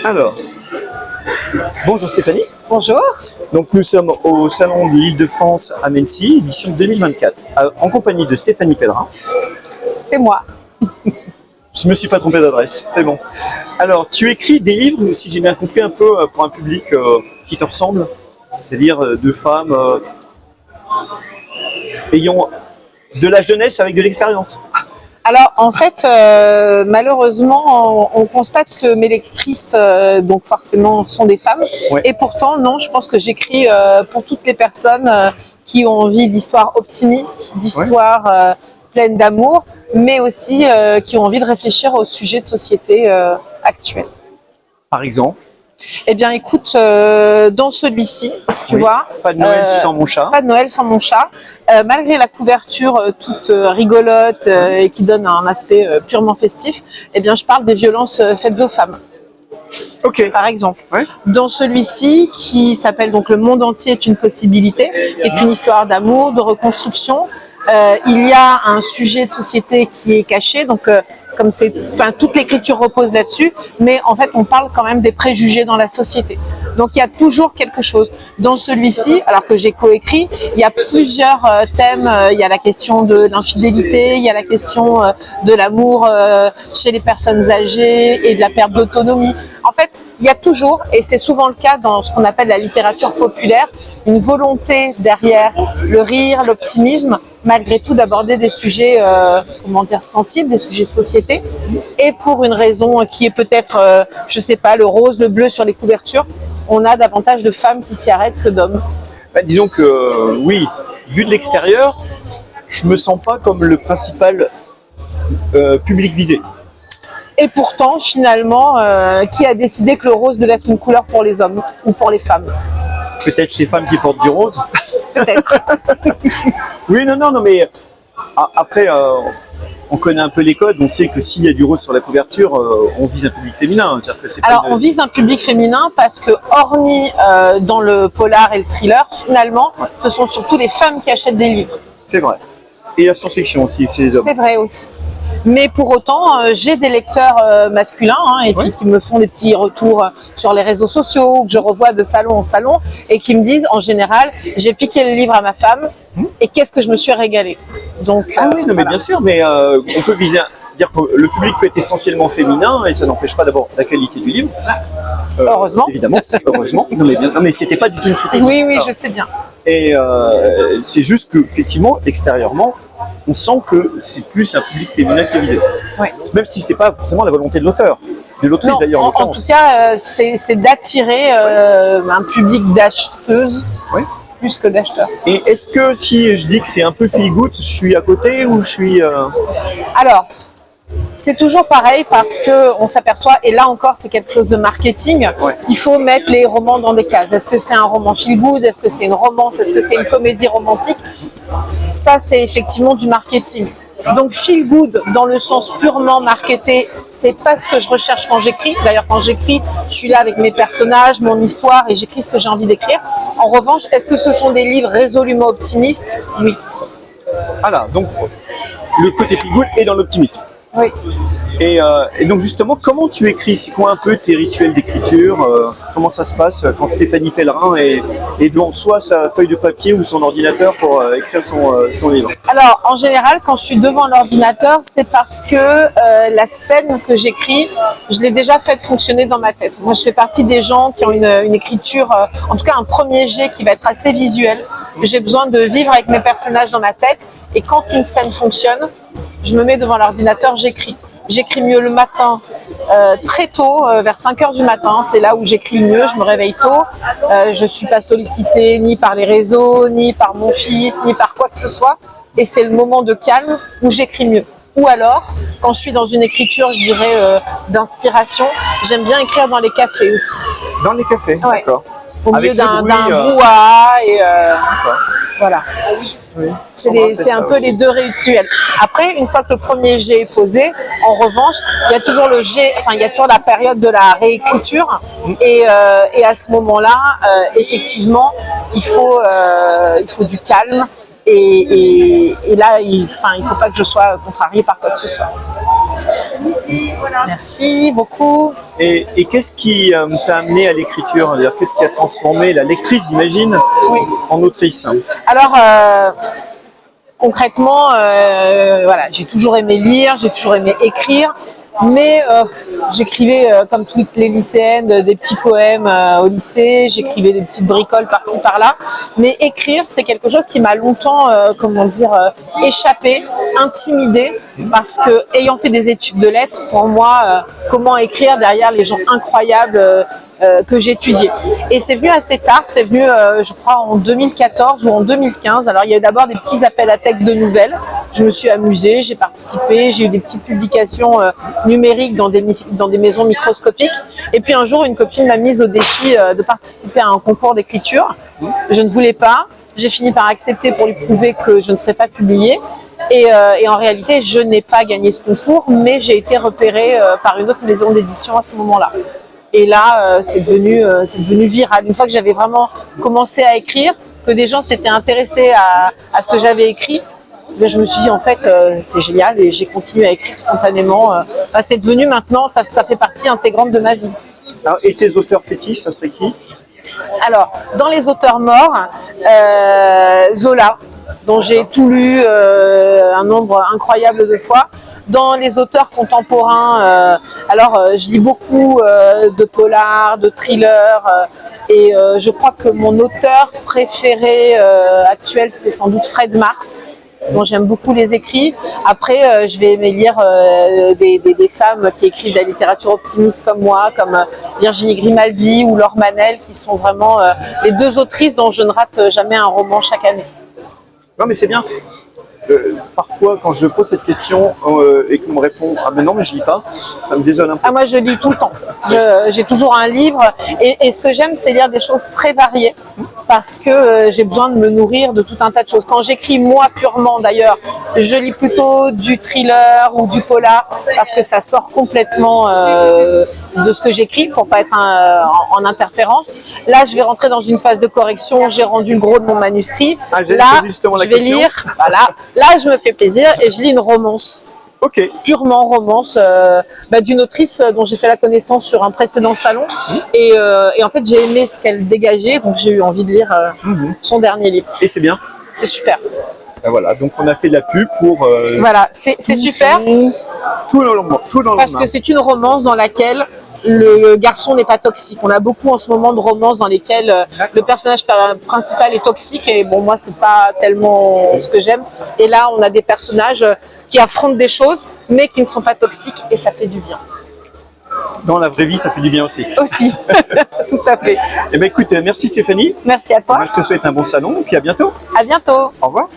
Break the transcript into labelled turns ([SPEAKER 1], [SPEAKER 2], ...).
[SPEAKER 1] Alors, bonjour Stéphanie.
[SPEAKER 2] Bonjour.
[SPEAKER 1] Donc nous sommes au Salon de l'Île-de-France à Mency, édition 2024, en compagnie de Stéphanie Pellerin.
[SPEAKER 2] C'est moi.
[SPEAKER 1] Je me suis pas trompé d'adresse, c'est bon. Alors, tu écris des livres, si j'ai bien compris, un peu pour un public qui te ressemble, c'est-à-dire de femmes ayant de la jeunesse avec de l'expérience.
[SPEAKER 2] Alors en fait, malheureusement, on constate que mes lectrices, donc forcément, sont des femmes.
[SPEAKER 1] Ouais.
[SPEAKER 2] Et pourtant, non, je pense que j'écris pour toutes les personnes qui ont envie d'histoires optimistes, d'histoires pleines d'amour, mais aussi qui ont envie de réfléchir au sujet de société actuel.
[SPEAKER 1] Par exemple,
[SPEAKER 2] Eh bien, écoute, dans celui-ci, tu vois,
[SPEAKER 1] pas de Noël sans mon chat.
[SPEAKER 2] Pas de Noël sans mon chat. Malgré la couverture toute rigolote et qui donne un aspect purement festif, eh bien, je parle des violences faites aux femmes.
[SPEAKER 1] Ok.
[SPEAKER 2] Par exemple.
[SPEAKER 1] Ouais.
[SPEAKER 2] Dans celui-ci, qui s'appelle donc Le monde entier est une possibilité, qui est une histoire d'amour, de reconstruction, il y a un sujet de société qui est caché, donc comme c'est, enfin, toute l'écriture repose là-dessus, mais en fait on parle quand même des préjugés dans la société. Donc il y a toujours quelque chose. Dans celui-ci, alors que j'ai coécrit, il y a plusieurs thèmes. Il y a la question de l'infidélité, il y a la question de l'amour chez les personnes âgées et de la perte d'autonomie. En fait, il y a toujours, et c'est souvent le cas dans ce qu'on appelle la littérature populaire, une volonté derrière le rire, l'optimisme, malgré tout d'aborder des sujets, comment dire, sensibles, des sujets de société, et pour une raison qui est peut-être, je sais pas, le rose, le bleu sur les couvertures, on a davantage de femmes qui s'y arrêtent que d'hommes.
[SPEAKER 1] Bah, disons que oui, vu de l'extérieur, je me sens pas comme le principal public visé.
[SPEAKER 2] Et pourtant, finalement, qui a décidé que le rose devait être une couleur pour les hommes ou pour les femmes?
[SPEAKER 1] Peut-être les femmes qui portent du rose.
[SPEAKER 2] Peut-être.
[SPEAKER 1] Oui, non, mais après, on connaît un peu les codes, on sait que s'il y a du rose sur la couverture, on vise un public féminin. C'est-à-dire que c'est
[SPEAKER 2] Alors,
[SPEAKER 1] pas
[SPEAKER 2] on vise un public féminin parce que, hormis dans le polar et le thriller, finalement, ce sont surtout les femmes qui achètent des livres.
[SPEAKER 1] C'est vrai. Et la science-fiction aussi, c'est les hommes.
[SPEAKER 2] C'est vrai aussi. Mais pour autant, j'ai des lecteurs masculins et puis qui me font des petits retours sur les réseaux sociaux, que je revois de salon en salon, et qui me disent, en général, j'ai piqué le livre à ma femme, et qu'est-ce que je me suis régalée. Donc,
[SPEAKER 1] Ah oui, non, mais bien sûr, mais on peut viser dire que le public peut être essentiellement féminin, et ça n'empêche pas d'abord la qualité du livre.
[SPEAKER 2] Heureusement.
[SPEAKER 1] Évidemment, heureusement. Non, mais c'était pas du tout une critique.
[SPEAKER 2] Oui, je sais bien.
[SPEAKER 1] Et c'est juste que, effectivement, extérieurement, on sent que c'est plus un public féminin qui est visé.
[SPEAKER 2] Ouais.
[SPEAKER 1] Même si c'est pas forcément la volonté de l'auteur. De l'autrice d'ailleurs,
[SPEAKER 2] en tout cas, c'est d'attirer un public d'acheteuses plus que d'acheteurs.
[SPEAKER 1] Et est-ce que si je dis que c'est un peu feel good, je suis à côté ou je suis...
[SPEAKER 2] Alors, c'est toujours pareil parce qu'on s'aperçoit, et là encore c'est quelque chose de marketing, qu'il faut mettre les romans dans des cases. Est-ce que c'est un roman feel good? Est-ce que c'est une romance? Est-ce que c'est une comédie romantique? Ça, c'est effectivement du marketing. Donc feel good dans le sens purement marketé, c'est pas ce que je recherche quand j'écris. D'ailleurs, quand j'écris, je suis là avec mes personnages, mon histoire, et j'écris ce que j'ai envie d'écrire. En revanche, est-ce que ce sont des livres résolument optimistes? Oui.
[SPEAKER 1] Voilà, donc le côté feel good est dans l'optimisme.
[SPEAKER 2] Oui.
[SPEAKER 1] Et donc justement, comment tu écris? C'est quoi un peu tes rituels d'écriture? Comment ça se passe quand Stéphanie Pellerin est devant soi sa feuille de papier ou son ordinateur pour écrire son livre?
[SPEAKER 2] Alors, en général, quand je suis devant l'ordinateur, c'est parce que la scène que j'écris, je l'ai déjà faite fonctionner dans ma tête. Moi, je fais partie des gens qui ont une écriture, en tout cas un premier jet qui va être assez visuel. J'ai besoin de vivre avec mes personnages dans ma tête. Et quand une scène fonctionne, je me mets devant l'ordinateur, j'écris. J'écris mieux le matin, très tôt, vers 5 heures du matin. C'est là où j'écris le mieux, je me réveille tôt. Je ne suis pas sollicitée ni par les réseaux, ni par mon fils, ni par quoi que ce soit. Et c'est le moment de calme où j'écris mieux. Ou alors, quand je suis dans une écriture, je dirais, d'inspiration, j'aime bien écrire dans les cafés aussi.
[SPEAKER 1] Dans les cafés, d'accord.
[SPEAKER 2] Au milieu
[SPEAKER 1] Avec
[SPEAKER 2] d'un
[SPEAKER 1] le bruit,
[SPEAKER 2] brouhaha et voilà.
[SPEAKER 1] Oui.
[SPEAKER 2] C'est un peu les deux rituels. Après, une fois que le premier jet est posé, en revanche, il y a toujours le jet, enfin il y a toujours la période de la réécriture et à ce moment-là, effectivement, il faut du calme et là, il faut pas que je sois contrariée par quoi que ce soit. Merci beaucoup.
[SPEAKER 1] Et qu'est-ce qui t'a amené à l'écriture? C'est-à-dire, qu'est-ce qui a transformé la lectrice, j'imagine,
[SPEAKER 2] Oui.
[SPEAKER 1] en autrice?
[SPEAKER 2] Alors, concrètement, voilà, j'ai toujours aimé lire, j'ai toujours aimé écrire, mais j'écrivais comme toutes les lycéennes des petits poèmes au lycée, j'écrivais des petites bricoles par-ci par-là, mais écrire, c'est quelque chose qui m'a longtemps, échappé, intimidé, parce que ayant fait des études de lettres, pour moi, comment écrire derrière les gens incroyables que j'étudiais. Et c'est venu assez tard, c'est venu je crois en 2014 ou en 2015. Alors il y a eu d'abord des petits appels à texte de nouvelles, je me suis amusée, j'ai participé, j'ai eu des petites publications numériques dans des maisons microscopiques. Et puis un jour une copine m'a mise au défi de participer à un concours d'écriture. Je ne voulais pas, j'ai fini par accepter pour lui prouver que je ne serais pas publiée. Et en réalité, je n'ai pas gagné ce concours, mais j'ai été repérée par une autre maison d'édition à ce moment-là. Et là, c'est devenu viral. Une fois que j'avais vraiment commencé à écrire, que des gens s'étaient intéressés à ce que j'avais écrit, ben, je me suis dit en fait, c'est génial et j'ai continué à écrire spontanément. C'est devenu maintenant, ça fait partie intégrante de ma vie.
[SPEAKER 1] Alors, et tes auteurs fétiches, ça serait qui?
[SPEAKER 2] Alors, dans les auteurs morts, Zola, dont j'ai tout lu un nombre incroyable de fois. Dans les auteurs contemporains, je lis beaucoup de polars, de thrillers, et je crois que mon auteur préféré actuel, c'est sans doute Fred Mars, dont j'aime beaucoup les écrits. Après, je vais aimer lire des femmes qui écrivent de la littérature optimiste comme moi, comme Virginie Grimaldi ou Laure Manel, qui sont vraiment les deux autrices dont je ne rate jamais un roman chaque année.
[SPEAKER 1] Non, mais c'est bien. Parfois, quand je pose cette question et qu'on me répond « Ah ben non, mais je lis pas », ça me désole un peu.
[SPEAKER 2] Ah, moi, je lis tout le temps. J'ai toujours un livre. Et ce que j'aime, c'est lire des choses très variées parce que j'ai besoin de me nourrir de tout un tas de choses. Quand j'écris moi purement, d'ailleurs, je lis plutôt du thriller ou du polar parce que ça sort complètement de ce que j'écris pour pas être en interférence. Là, je vais rentrer dans une phase de correction. J'ai rendu le gros de mon manuscrit.
[SPEAKER 1] Ah,
[SPEAKER 2] là,
[SPEAKER 1] justement
[SPEAKER 2] je vais lire. Voilà. Là, je me fais plaisir et je lis une romance.
[SPEAKER 1] Ok.
[SPEAKER 2] Purement romance d'une autrice dont j'ai fait la connaissance sur un précédent salon. Et en fait, j'ai aimé ce qu'elle dégageait, donc j'ai eu envie de lire son dernier livre.
[SPEAKER 1] Et c'est bien.
[SPEAKER 2] C'est super.
[SPEAKER 1] Ben voilà, donc on a fait de la pub pour...
[SPEAKER 2] Voilà, c'est super.
[SPEAKER 1] Tout le long.
[SPEAKER 2] Parce que c'est une romance dans laquelle le garçon n'est pas toxique. On a beaucoup en ce moment de romances dans lesquelles le personnage principal est toxique et bon, moi c'est pas tellement ce que j'aime. Et là on a des personnages qui affrontent des choses mais qui ne sont pas toxiques et ça fait du bien.
[SPEAKER 1] Dans la vraie vie, ça fait du bien aussi.
[SPEAKER 2] Aussi, tout à fait.
[SPEAKER 1] Eh bien écoute, merci Stéphanie.
[SPEAKER 2] Merci à toi.
[SPEAKER 1] Moi je te souhaite un bon salon et puis à bientôt.
[SPEAKER 2] À bientôt.
[SPEAKER 1] Au revoir.